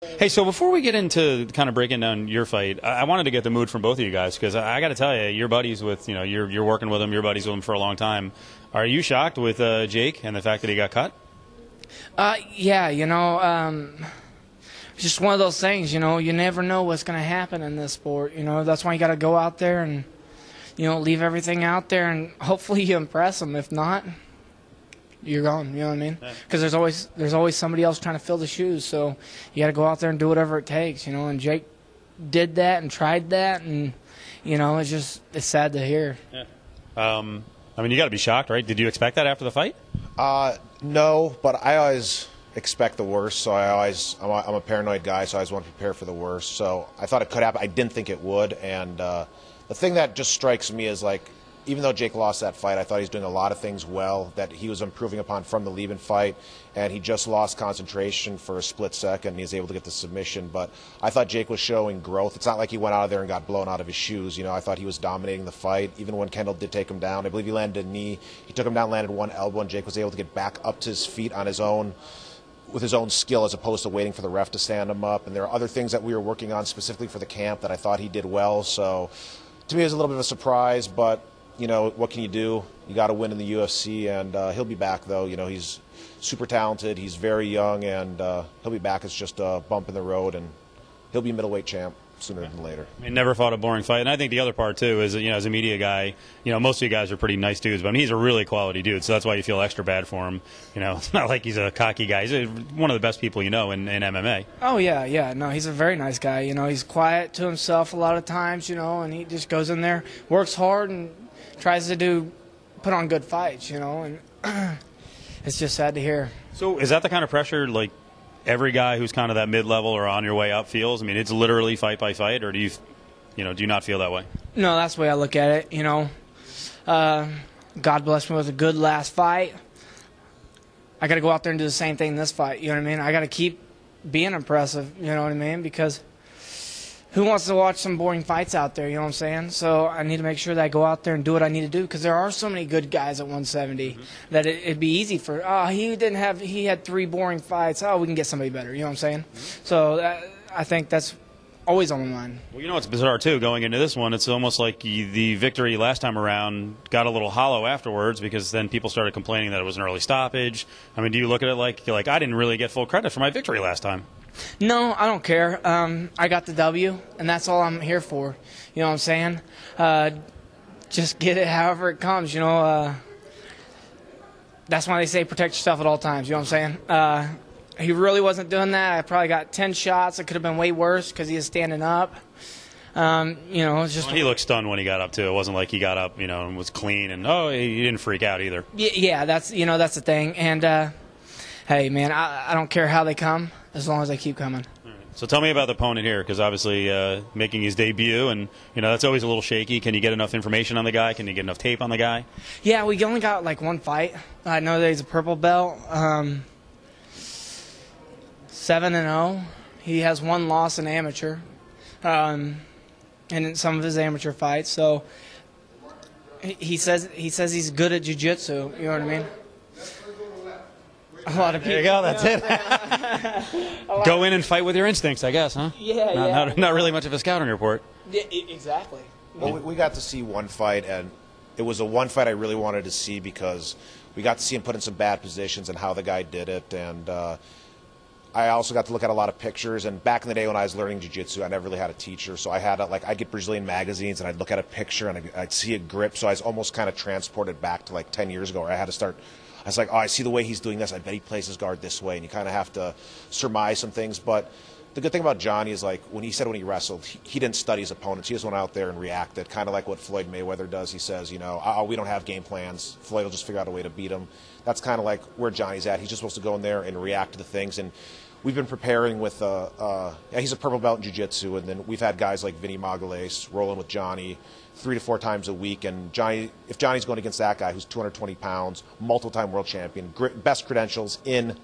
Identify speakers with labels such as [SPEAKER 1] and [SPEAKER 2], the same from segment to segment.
[SPEAKER 1] Hey, so before we get into kind of breaking down your fight, I wanted to get the mood from both of you guys because I got to tell you, you're buddies with, you're working with him, you're buddies with him for a long time. Are you shocked with Jake and the fact that he got cut?
[SPEAKER 2] Yeah, it's just one of those things, you never know what's going to happen in this sport. That's why you got to go out there and, leave everything out there and hopefully you impress them. If not, you're gone, you know what I mean? Because there's always somebody else trying to fill the shoes, so you got to go out there and do whatever it takes, and Jake did that and tried that, and it's sad to hear.
[SPEAKER 1] Yeah. You got to be shocked, right? Did you expect that after the fight?
[SPEAKER 3] No, but I always expect the worst, so I'm a paranoid guy, so I always want to prepare for the worst. So I thought it could happen. I didn't think it would, and the thing that just strikes me is, like, even though Jake lost that fight, I thought he was doing a lot of things well that he was improving upon from the Lieben fight, and he just lost concentration for a split second, and he was able to get the submission. But I thought Jake was showing growth. It's not like he went out of there and got blown out of his shoes. I thought he was dominating the fight, even when Kendall did take him down. I believe he landed a knee. He took him down, landed one elbow, and Jake was able to get back up to his feet on his own, with his own skill, as opposed to waiting for the ref to stand him up. And there are other things that we were working on specifically for the camp that I thought he did well. So to me, it was a little bit of a surprise, but what can you do? You got to win in the UFC, and he'll be back, though. He's super talented. He's very young, and he'll be back. It's just a bump in the road, and he'll be middleweight champ sooner than later.
[SPEAKER 1] Never fought a boring fight. And I think the other part, too, is, as a media guy, most of you guys are pretty nice dudes, but he's a really quality dude, so that's why you feel extra bad for him. It's not like he's a cocky guy. He's one of the best people in MMA.
[SPEAKER 2] Oh, yeah. No, he's a very nice guy. He's quiet to himself a lot of times, and he just goes in there, works hard, and tries to put on good fights, and it's just sad to hear.
[SPEAKER 1] So is that the kind of pressure, like, every guy who's kind of that mid-level or on your way up feels? It's literally fight by fight, or do you not feel that way?
[SPEAKER 2] No, that's the way I look at it, God bless me with a good last fight. I got to go out there and do the same thing in this fight, you know what I mean? I got to keep being impressive, you know what I mean? Because who wants to watch some boring fights out there, you know what I'm saying? So I need to make sure that I go out there and do what I need to do, because there are so many good guys at 170 that it'd be easy for, he had 3 boring fights, we can get somebody better, you know what I'm saying? So I think that's always on my mind.
[SPEAKER 1] Well, it's bizarre, too, going into this one. It's almost like the victory last time around got a little hollow afterwards, because then people started complaining that it was an early stoppage. Do you look at it like I didn't really get full credit for my victory last time?
[SPEAKER 2] No, I don't care. I got the W, and that's all I'm here for. You know what I'm saying? Just get it however it comes, That's why they say protect yourself at all times, you know what I'm saying? He really wasn't doing that. I probably got 10 shots. It could have been way worse because he was standing up. It's just...
[SPEAKER 1] He looked stunned when he got up, too. It wasn't like he got up, and was clean, and, he didn't freak out either.
[SPEAKER 2] Yeah, that's the thing. And, hey, man, I don't care how they come, as long as they keep coming.
[SPEAKER 1] Right. So tell me about the opponent here, because obviously making his debut, and that's always a litlittle shaky. Can you get enough information on the guy? Can you get enough tape on the guy?
[SPEAKER 2] Yeah, we only got like one fight. I know that he's a purple belt, 7-0. He has 1 loss in amateur, and in some of his amateur fights. So he says he's good at jiu-jitsu. You know what I mean? A lot of people.
[SPEAKER 1] There you go. That's it. Go in and fight with your instincts, I guess, huh?
[SPEAKER 2] Yeah.
[SPEAKER 1] Not really much of a scouting report.
[SPEAKER 2] Yeah, exactly.
[SPEAKER 3] Well, we got to see one fight, and it was one fight I really wanted to see, because we got to see him put in some bad positions and how the guy did it. And I also got to look at a lot of pictures. And back in the day when I was learning jiu-jitsu, I never really had a teacher, so I had I'd get Brazilian magazines and I'd look at a picture and I'd see a grip. So I was almost kind of transported back to like 10 years ago, where I had to start. I was like, I see the way he's doing this. I bet he plays his guard this way. And you kind of have to surmise some things. But the good thing about Johnny is, like, when he wrestled, he didn't study his opponents. He just went out there and reacted, kind of like what Floyd Mayweather does. He says, we don't have game plans. Floyd will just figure out a way to beat him. That's kind of like where Johnny's at. He's just supposed to go in there and react to the things. And we've been preparing with, he's a purple belt in jiu-jitsu. And then we've had guys like Vinny Magalhães rolling with Johnny 3 to 4 times a week, and if Johnny's going against that guy who's 220 pounds, multiple-time world champion, best credentials in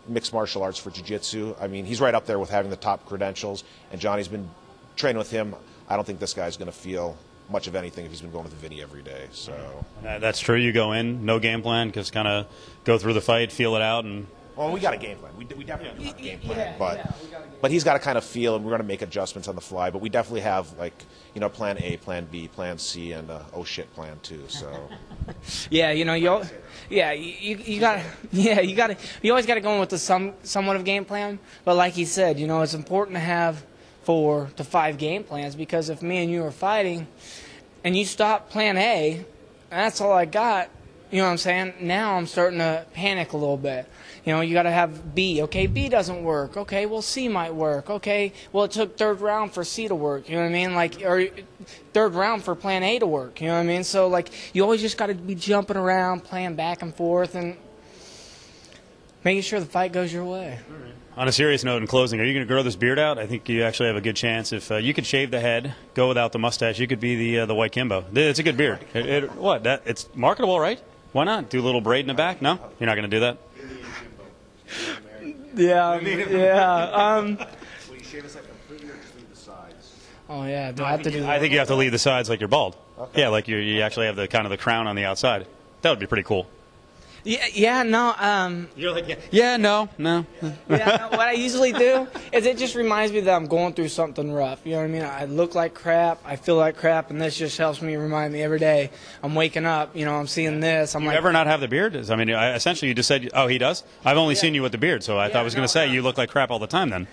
[SPEAKER 3] mixed martial arts for jiu-jitsu. He's right up there with having the top credentials, and Johnny's been training with him. I don't think this guy's going to feel much of anything if he's been going with Vinny every day. So
[SPEAKER 1] that's true. You go in, no game plan, just kind of go through the fight, feel it out, and
[SPEAKER 3] Well, we got a game plan. We definitely have a game plan, but he's got to kind of feel, and we're going to make adjustments on the fly. But we definitely have, like, you know, plan A, plan B, plan C, and oh shit, plan 2. So
[SPEAKER 2] yeah, you know, you always got to go in with somewhat of a game plan. But like he said, you know, it's important to have 4 to 5 game plans, because if me and you are fighting and you stop plan A, and that's all I got, you know what I'm saying? Now I'm starting to panic a little bit. You know, you got to have B. Okay, B doesn't work. Okay, well, C might work. Okay, well, it took 3rd round for C to work. You know what I mean? Like, or 3rd round for plan A to work. You know what I mean? So, like, you always just got to be jumping around, playing back and forth, and making sure the fight goes your way.
[SPEAKER 1] On a serious note, in closing, are you going to grow this beard out? I think you actually have a good chance. If you could shave the head, go without the mustache, you could be the White Kimbo. It's a good beard. It's marketable, right? Why not? Do a little braid in the back? No? You're not going to do that?
[SPEAKER 2] Yeah.
[SPEAKER 3] Will you shave us like completely, or just leave the sides?
[SPEAKER 2] Oh yeah. Do I have to do that?
[SPEAKER 1] I think you have to leave the sides like you're bald. Okay. Yeah, like you actually have the kind of the crown on the outside. That would be pretty cool.
[SPEAKER 2] Yeah, no.
[SPEAKER 1] You're like, no.
[SPEAKER 2] Yeah, no, what I usually do is it just reminds me that I'm going through something rough. You know what I mean? I look like crap, I feel like crap, and this just helps me remind me every day. I'm waking up, you know, I'm seeing this.
[SPEAKER 1] You ever not have the beard? I mean, essentially you just said, oh, he does? I've only seen you with the beard, so I thought I was going to say you look like crap all the time then.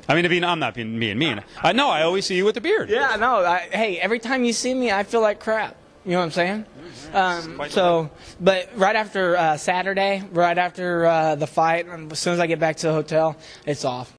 [SPEAKER 1] I mean, I'm not being mean. No, I always see you with the beard.
[SPEAKER 2] Yeah, no. Hey, every time you see me, I feel like crap. You know what I'm saying? But right after Saturday, right after the fight, as soon as I get back to the hotel, it's off.